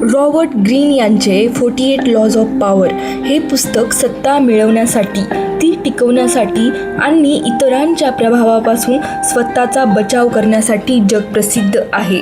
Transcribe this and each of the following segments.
Robert Greene यांचे 48 lodge of power हे पुस्तक सत्ता मिळवण्यासाठी, ती टिकवण्यासाठी आणि इतरांच्या प्रभावापासून स्वतःचा बचाव करण्यासाठी जगप्रसिद्ध आहे.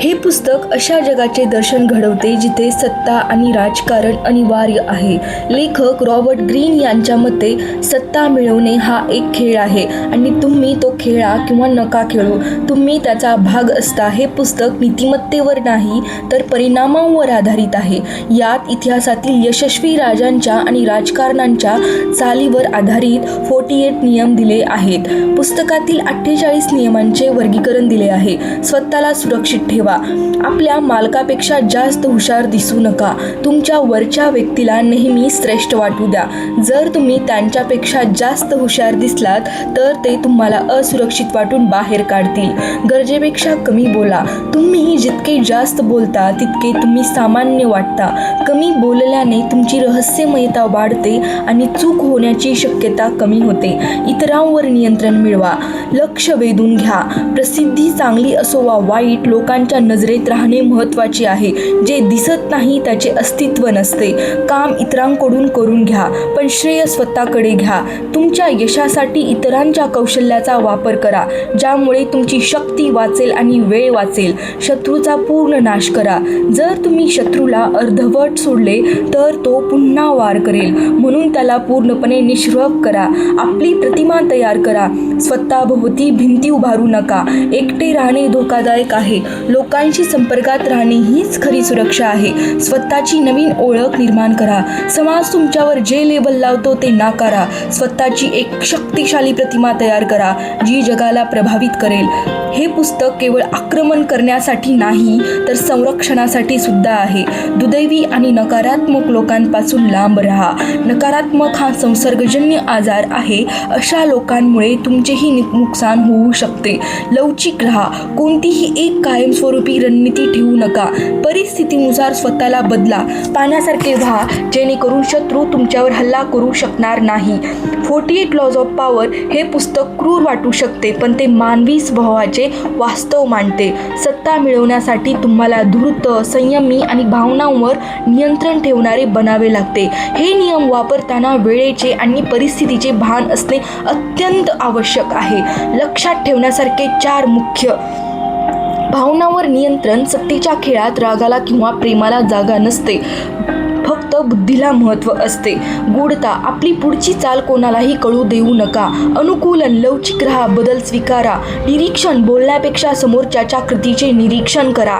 हे पुस्तक अशा जगाचे दर्शन घडवते जिथे सत्ता आणि राजकारण अनिवार्य आहे. लेखक रॉबर्ट ग्रीन यांच्या मते सत्ता मिळवणे हा एक खेळ आहे आणि तुम्ही तो खेळा किंवा नका खेळू, तुम्ही त्याचा भाग असता. हे पुस्तक नीतिमत्तेवर नाही तर परिणामांवर आधारित आहे. यात इतिहासातील यशस्वी राजांच्या आणि राजकारण्यांच्या चालीवर आधारित 48 नियम दिले आहेत. पुस्तकातील 48 नियमांचे वर्गीकरण दिले आहे. स्वतःला सुरक्षित ठेवा. आपल्या मालकापेक्षा जास्त हुशार दिसू नका. तुमच्या वरच्या व्यक्तीला नेहमी श्रेष्ठ वाटू द्या. जर तुम्ही त्यांच्यापेक्षा जास्त हुशार दिसलात तर ते तुम्हाला असुरक्षित वाटून बाहेर काढतील. गरजेपेक्षा कमी बोला. तुम्ही जितके जास्त बोलता तितके तुम्ही सामान्य वाटता. कमी बोलल्याने तुमची रहस्यमयता वाढते आणि चूक होण्याची शक्यता कमी होते. इतरांवर नियंत्रण मिळवा. लक्ष वेधून घ्या. प्रसिद्धी चांगली असो वा वाईट, लोकांच्या नजरेत राहणे महत्त्वाचे आहे. जे दिसत नाही त्याचे अस्तित्व नसते. काम इतरांकडून करून घ्या पण श्रेय स्वतःकडे घ्या. तुमच्या यशासाठी इतरांच्या कौशल्याचा वापर करा ज्यामुळे तुमची शक्ती वाचेल आणि वेळ वाचेल. शत्रूचा पूर्ण नाश करा. जर तुम्ही शत्रूला अर्धवट सोडले तर तो पुन्हा वार करेल, म्हणून त्याला पूर्णपणे निष्प्रभ करा. आपली प्रतिमा तयार करा. स्वतःभोवती भिंती उभारू नका. एकटे राहणे धोकादायक आहे. लोकांशी संपर्कात राहणे हीच खरी सुरक्षा आहे. स्वतःची नवीन ओळख निर्माण करा. समाज तुमच्यावर जे लेबल लावतो ते नाकारा. स्वतःची एक शक्तिशाली प्रतिमा तयार करा जी जगाला प्रभावित करेल. हे पुस्तक केवळ आक्रमण करण्यासाठी नाही तर संरक्षणासाठी सुद्धा आहे. दुर्दैवी आणि नकारात्मक लोकांपासून लांब राहा. नकारात्मक हा संसर्गजन्य आजार आहे. अशा लोकांमुळे तुमचेही नुकसान होऊ शकते. लवचिक राहा. कोणतीही एक कायमस्वरूपी रणनीती ठेवू नका. परिस्थितीनुसार स्वतःला बदला. पाण्यासारखे व्हा जेणेकरून शत्रू तुमच्यावर हल्ला करू शकणार नाही. 48 लॉज ऑफ पॉवर हे पुस्तक क्रूर वाटू शकते पण ते मानवी स्वभावाचे वास्तव मांडते. सत्ता मिळवण्यासाठी तुम्हाला धूर्त, संयमी आणि भावनांवर नियंत्रण ठेवणारे बनावे लागते. हे नियम वापरताना वेळेचे आणि परिस्थितीचे भान असणे अत्यंत आवश्यक आहे. लक्षात ठेवण्यासारखे 4 मुख्य भावनांवर नियंत्रण. सत्तेच्या खेळात रागाला किंवा प्रेमाला जागा नसते, फक्त बुद्धीला महत्त्व असते. गूढता. आपली पुढची चाल कोणालाही कळू देऊ नका. अनुकूलन. लवचिक राहा. बदल स्वीकारा. निरीक्षण. बोलण्यापेक्षा समोरच्याच्या कृतीचे निरीक्षण करा.